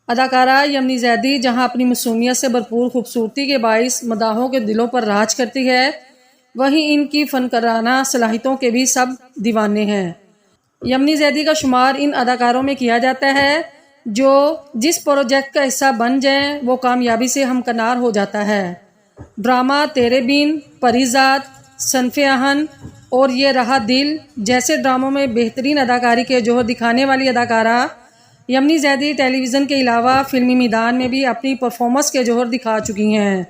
اداکارہ یمنی زیدی جہاں اپنی معصومیت سے بھرپور خوبصورتی کے باعث مداحوں کے دلوں پر راج کرتی ہے، وہیں ان کی فنکارانہ صلاحیتوں کے بھی سب دیوانے ہیں۔ یمنی زیدی کا شمار ان اداکاروں میں کیا جاتا ہے جو جس پروجیکٹ کا حصہ بن جائیں وہ کامیابی سے ہمکنار ہو جاتا ہے۔ ڈرامہ تیرے بین، پری زاد، صنف آہن اور یہ رہا دل جیسے ڈراموں میں بہترین اداکاری کے جوہر دکھانے والی اداکارہ یمنی زیدی ٹیلی ویژن کے علاوہ فلمی میدان میں بھی اپنی پرفارمنس کے جوہر دکھا چکی ہیں۔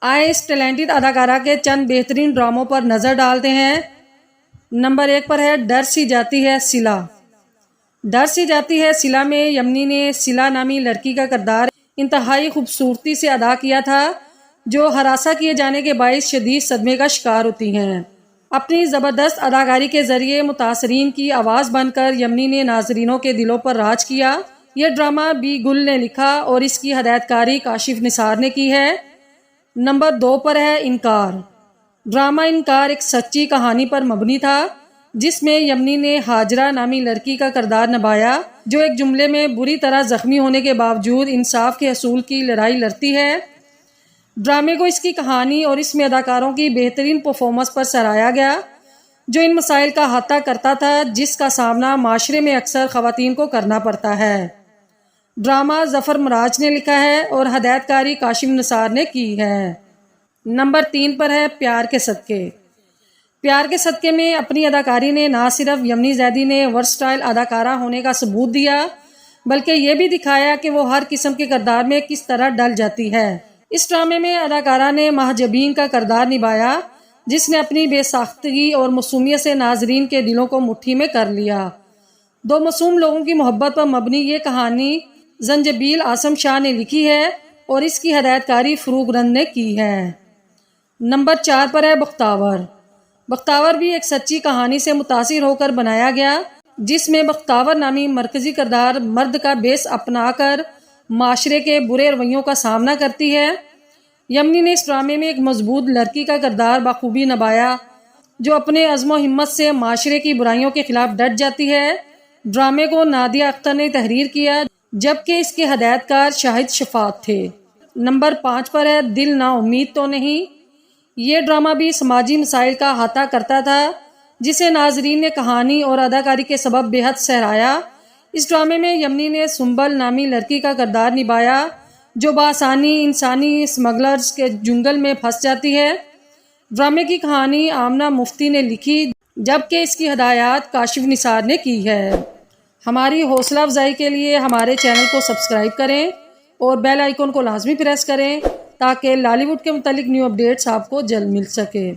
آئے اس ٹیلنٹڈ اداکارہ کے چند بہترین ڈراموں پر نظر ڈالتے ہیں۔ نمبر 1 پر ہے ڈر سی جاتی ہے صلہ۔ ڈر سی جاتی ہے صلہ میں یمنی نے صلہ نامی لڑکی کا کردار انتہائی خوبصورتی سے ادا کیا تھا جو ہراساں کیے جانے کے باعث شدید صدمے کا شکار ہوتی ہیں۔ اپنی زبردست اداکاری کے ذریعے متاثرین کی آواز بن کر یمنی نے ناظرینوں کے دلوں پر راج کیا۔ یہ ڈرامہ بی گل نے لکھا اور اس کی ہدایت کاری کاشف نثار نے کی ہے۔ نمبر 2 پر ہے انکار۔ ڈرامہ انکار ایک سچی کہانی پر مبنی تھا جس میں یمنی نے ہاجرہ نامی لڑکی کا کردار نبھایا جو ایک جملے میں بری طرح زخمی ہونے کے باوجود انصاف کے حصول کی لڑائی لڑتی ہے۔ ڈرامے کو اس کی کہانی اور اس میں اداکاروں کی بہترین پرفارمنس پر سراہا گیا جو ان مسائل کا احاطہ کرتا تھا جس کا سامنا معاشرے میں اکثر خواتین کو کرنا پڑتا ہے۔ ڈرامہ ظفر مراج نے لکھا ہے اور ہدایت کاری کاشف نثار نے کی ہے۔ نمبر 3 پر ہے پیار کے صدقے۔ پیار کے صدقے میں اپنی اداکاری نے نہ صرف یمنی زیدی نے ورسٹائل اداکارہ ہونے کا ثبوت دیا بلکہ یہ بھی دکھایا کہ وہ ہر قسم کے کردار میں کس طرح ڈل جاتی ہے۔ اس ڈرامے میں اداکارہ نے مہجبین کا کردار نبھایا جس نے اپنی بے ساختگی اور معصومیت سے ناظرین کے دلوں کو مٹھی میں کر لیا۔ 2 معصوم لوگوں کی محبت پر مبنی یہ کہانی زنجبیل اعظم شاہ نے لکھی ہے اور اس کی ہدایت کاری فروغ رند نے کی ہے۔ نمبر 4 پر ہے بختاور۔ بختاور بھی ایک سچی کہانی سے متاثر ہو کر بنایا گیا جس میں بختاور نامی مرکزی کردار مرد کا بیس اپنا کر معاشرے کے برے رویوں کا سامنا کرتی ہے۔ یمنی نے اس ڈرامے میں ایک مضبوط لڑکی کا کردار بخوبی نبھایا جو اپنے عزم و ہمت سے معاشرے کی برائیوں کے خلاف ڈٹ جاتی ہے۔ ڈرامے کو نادیہ اختر نے تحریر کیا جبکہ اس کے ہدایت کار شاہد شفاعت تھے۔ نمبر 5 پر ہے دل نا امید تو نہیں۔ یہ ڈرامہ بھی سماجی مسائل کا احاطہ کرتا تھا جسے ناظرین نے کہانی اور اداکاری کے سبب بے حد سراہا۔ اس ڈرامے میں یمنی نے سنبل نامی لڑکی کا کردار نبھایا جو بآسانی انسانی اسمگلرز کے جنگل میں پھنس جاتی ہے۔ ڈرامے کی کہانی آمنہ مفتی نے لکھی جبکہ اس کی ہدایات کاشف نثار نے کی ہے۔ ہماری حوصلہ افزائی کے لیے ہمارے چینل کو سبسکرائب کریں اور بیل آئیکن کو لازمی پریس کریں تاکہ لالی ووڈ کے متعلق نیو اپڈیٹس آپ کو جلد مل سکے۔